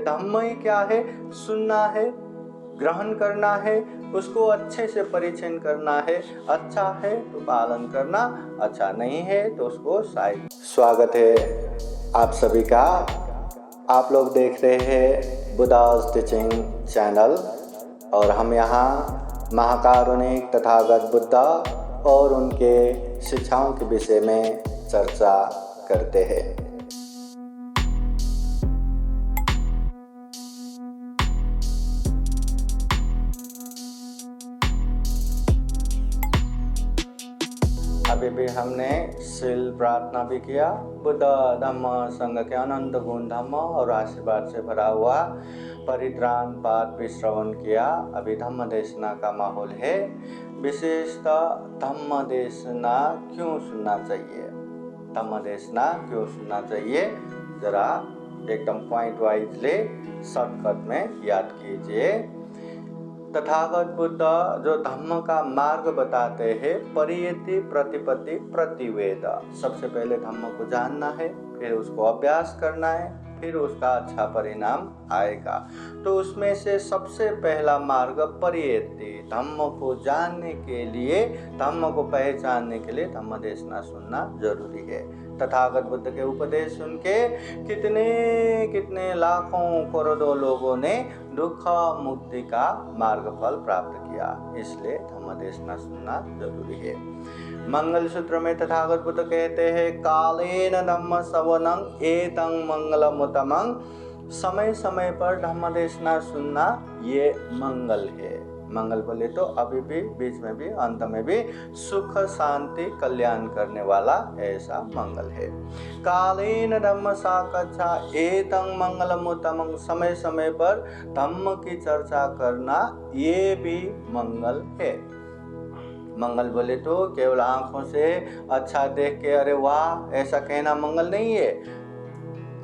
धम्म ही क्या है? सुनना है, ग्रहण करना है, उसको अच्छे से परिचय करना है। अच्छा है तो पालन करना, अच्छा नहीं है तो उसको साइड। स्वागत है आप सभी का। आप लोग देख रहे हैं बुद्धास टीचिंग चैनल और हम यहाँ महाकारुणिक तथागत बुद्धा और उनके शिक्षाओं के विषय में चर्चा करते हैं। अभी भी हमने शील प्रार्थना भी किया। बुद्ध धम्म संघ के अनंत गुण धम्म और आशीर्वाद से भरा हुआ परित्राण पाठ भी श्रवण किया। अभी धम्म देशना का माहौल है। विशेषतः धम्म देशना क्यों सुनना चाहिए, धम्म देशना क्यों सुनना चाहिए, जरा एकदम पॉइंट वाइजली शॉर्टकट में याद कीजिए। तथागत बुद्ध जो धम्म का मार्ग बताते हैं, परियति प्रतिपत्ति प्रतिवेद। सबसे पहले धम्म को जानना है, फिर उसको अभ्यास करना है, फिर उसका अच्छा परिणाम आएगा। तो उसमें से सबसे पहला मार्ग परियति, धम्म को जानने के लिए, धम्म को पहचानने के लिए धम्म देशना सुनना जरूरी है। तथागत बुद्ध के उपदेश सुन के कितने कितने लाखों करोड़ों लोगों ने दुख मुक्ति का मार्ग फल प्राप्त किया। इसलिए धम्म देशना सुनना जरूरी है। मंगल सूत्र में तथागत बुद्ध कहते हैं, कालेन धम्म श्रवणं एतं मंगलमुत्तमं। समय समय पर धम्म देशना सुनना ये मंगल है। मंगल बोले तो अभी भी, बीच में भी, अंत में भी सुख शांति कल्याण करने वाला ऐसा मंगल है। कालेन धम्म साकच्छा एतं मंगलमुत्तमं। समय समय पर धम्म की चर्चा करना ये भी मंगल है। मंगल बोले तो केवल आंखों से अच्छा देख के अरे वाह ऐसा कहना मंगल नहीं है।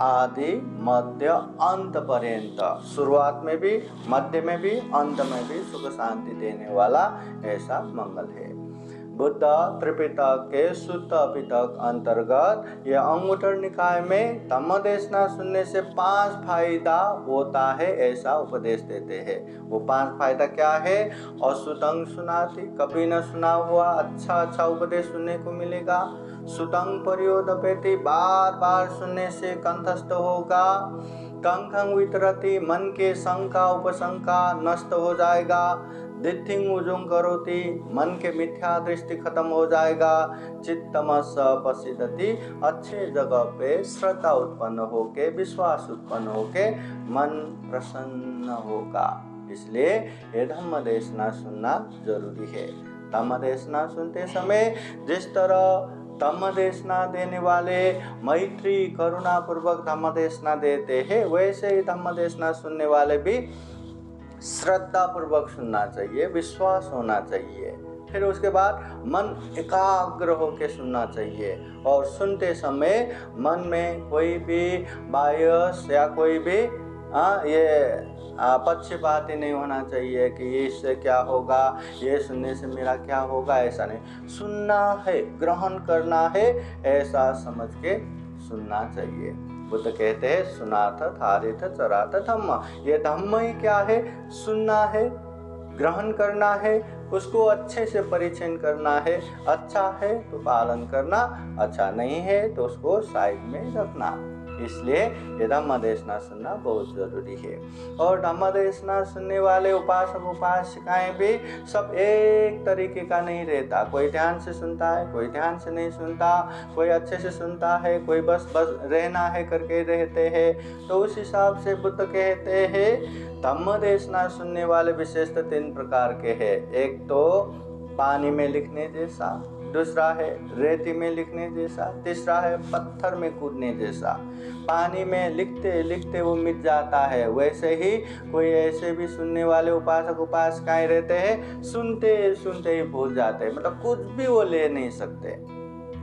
आदि मध्य अंत पर्यंत, शुरुआत में भी, मध्य में भी, अंत में भी सुख शांति देने वाला ऐसा मंगल है। बुद्ध त्रिपिटक के सुत्त पिटक अंतर्गत यह अंगुत्तर निकाय में धम्म देशना सुनने से 5 फायदा होता है ऐसा उपदेश देते हैं। वो 5 फायदा क्या है? अश्रुतं सुनाति, कभी न सुना हुआ अच्छा उपदेश सुनने को मिलेगा। सुतं पर्योदपेति, बार बार सुनने से कंठस्थ होगा। कंखं वितरति, मन के शंका उपशंका नष्ट हो जाएगा। दिथिं उजुं करोति, मन के मिथ्या दृष्टि खत्म हो जाएगा। चित्तमस पश्यति, अच्छे जगह पे श्रद्धा उत्पन्न होके, विश्वास उत्पन्न होके मन प्रसन्न होगा। इसलिए ये धम्म देशना सुनना जरूरी है। धम्म देशना सुनते समय जिस तरह धम्म देशना देने वाले मैत्री करुणा पूर्वक धम्म देशना देते हैं, वैसे ही धम्म देशना सुनने वाले भी श्रद्धा पूर्वक सुनना चाहिए, विश्वास होना चाहिए। फिर उसके बाद मन एकाग्र होकर सुनना चाहिए और सुनते समय मन में कोई भी बायस या कोई भी ये पक्षपाती नहीं होना चाहिए कि इससे क्या होगा, ये सुनने से मेरा क्या होगा, ऐसा नहीं। सुनना है, ग्रहण करना है, ऐसा समझ के सुनना चाहिए। बुद्ध कहते हैं, सुनाथ धारित चरात धम्म। ये धम्म ही क्या है? सुनना है, ग्रहण करना है, उसको अच्छे से परिचय करना है। अच्छा है तो पालन करना, अच्छा नहीं है तो उसको साइड में रखना। इसलिए ये धम्म देशना सुनना बहुत जरूरी है। और धम्म देशना सुनने वाले उपासक उपासिकाएं भी सब एक तरीके का नहीं रहता। कोई ध्यान से सुनता है, कोई ध्यान से नहीं सुनता, कोई अच्छे से सुनता है, कोई बस रहना है करके रहते हैं। तो उस हिसाब से बुद्ध कहते हैं धम्म देशना सुनने वाले विशेषतः 3 प्रकार के हैं। एक तो पानी में लिखने जैसा, दूसरा है रेती में लिखने जैसा, तीसरा है पत्थर में कूदने जैसा। पानी में लिखते लिखते वो मिट जाता है, वैसे ही कोई ऐसे भी सुनने वाले उपासक उपासिकाएं रहते हैं, सुनते सुनते ही भूल जाते हैं, मतलब कुछ भी वो ले नहीं सकते।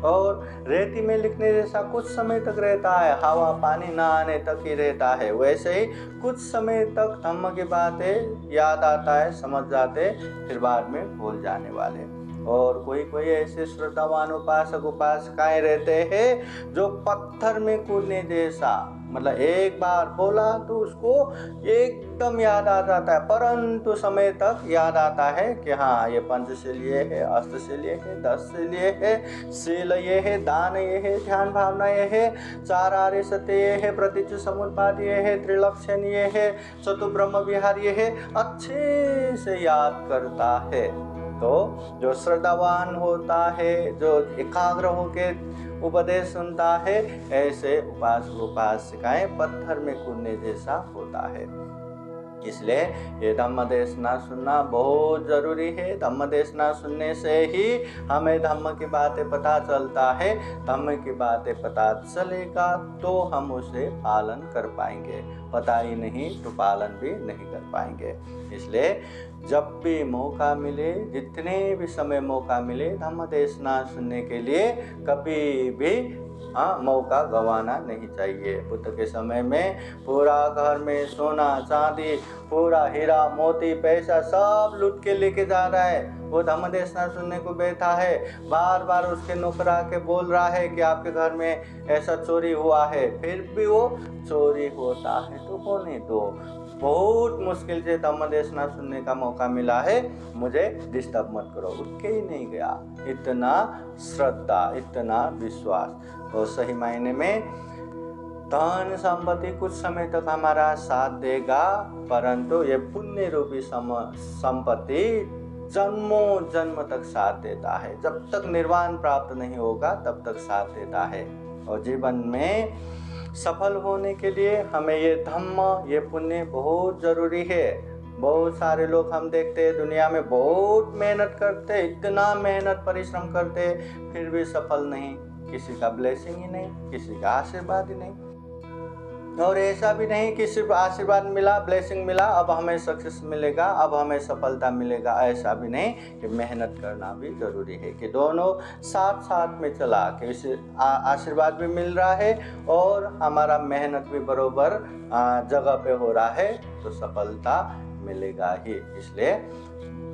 और रेती में लिखने जैसा कुछ समय तक रहता है, हवा पानी ना आने तक ही रहता है। वैसे ही कुछ समय तक धम्म की बातें याद आता है, समझ जाते, फिर बाद में भूल जाने वाले। और कोई कोई ऐसे श्रद्धावान उपासक उपासिकाएं रहते हैं जो पत्थर में कूदने जैसा, मतलब एक बार बोला तो उसको एकदम याद आ जाता है, परंतु समय तक याद आता है कि हाँ ये पंचशील ये है, अष्टशील ये है, 10 शील ये है, शील ये है, दान ये है, ध्यान भावना ये है, 4 आर्य सत्य ये है, प्रतीच्य समुत्पाद ये है, त्रिलक्षण ये है, चतुर्ब्रह्म विहार ये है, अच्छे से याद करता है। तो जो श्रद्धावान होता है, जो एकाग्र होकर उपदेश सुनता है, ऐसे उपासक उपासिकाएं पत्थर में कूदने जैसा होता है। इसलिए ये धम्म देशना सुनना बहुत ज़रूरी है। धम्म देशना सुनने से ही हमें धम्म की बातें पता चलता है। धम्म की बातें पता चलेगा तो हम उसे पालन कर पाएंगे, पता ही नहीं तो पालन भी नहीं कर पाएंगे। इसलिए जब भी मौका मिले, जितने भी समय मौका मिले, धम्म देशना सुनने के लिए कभी भी मौका गंवाना नहीं चाहिए। बुद्ध के समय में पूरा घर में सोना चांदी, पूरा हीरा मोती पैसा सब लूट के लेके जा रहा है, वो धम्म देशना सुनने को बैठा है। बार बार उसके नौकर आके बोल रहा है कि आपके घर में ऐसा चोरी हुआ है, फिर भी वो चोरी होता है तो होने दो। बहुत मुश्किल से धम्म देशना सुनने का मौका मिला है, मुझे डिस्टर्ब मत करो, उठ के ही नहीं गया। इतना श्रद्धा, इतना विश्वास। और सही मायने में धन संपत्ति कुछ समय तक हमारा साथ देगा, परंतु ये पुण्य रूपी संपत्ति जन्मों जन्म तक साथ देता है। जब तक निर्वाण प्राप्त नहीं होगा तब तक साथ देता है। और जीवन में सफल होने के लिए हमें ये धम्म, ये पुण्य बहुत ज़रूरी है। बहुत सारे लोग हम देखते हैं दुनिया में बहुत मेहनत करते, इतना मेहनत परिश्रम करते, फिर भी सफल नहीं। किसी का ब्लेसिंग ही नहीं, किसी का आशीर्वाद ही नहीं। और ऐसा भी नहीं कि सिर्फ आशीर्वाद मिला, ब्लेसिंग मिला, अब हमें सक्सेस मिलेगा, अब हमें सफलता मिलेगा, ऐसा भी नहीं। कि मेहनत करना भी ज़रूरी है, कि दोनों साथ साथ में चला के इसे आशीर्वाद भी मिल रहा है और हमारा मेहनत भी बरोबर जगह पे हो रहा है, तो सफलता मिलेगा ही। इसलिए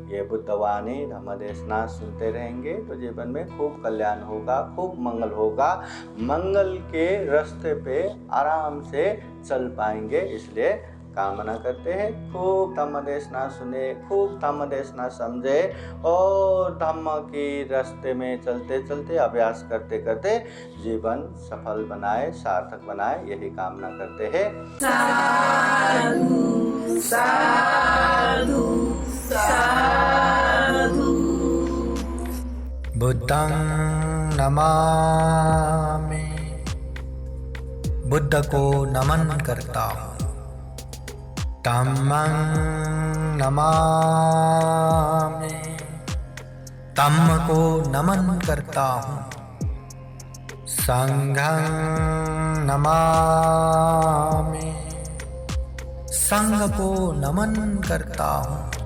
ये बुद्धवाणी धम्म देशना सुनते रहेंगे तो जीवन में खूब कल्याण होगा, खूब मंगल होगा। मंगल के रास्ते पे आराम से चल पाएंगे। इसलिए कामना करते हैं खूब धम्म देशना सुने, खूब धम्म देशना समझे और धम्म की रास्ते में चलते चलते, अभ्यास करते करते जीवन सफल बनाए, सार्थक बनाए, यही कामना करते हैं। साधु साधु साधु। बुद्धं नमामि, बुद्ध को नमन करता हूँ। धम्मं नमामि, धम्म को नमन करता हूँ। संघं नमामि, संघ को नमन करता हूँ।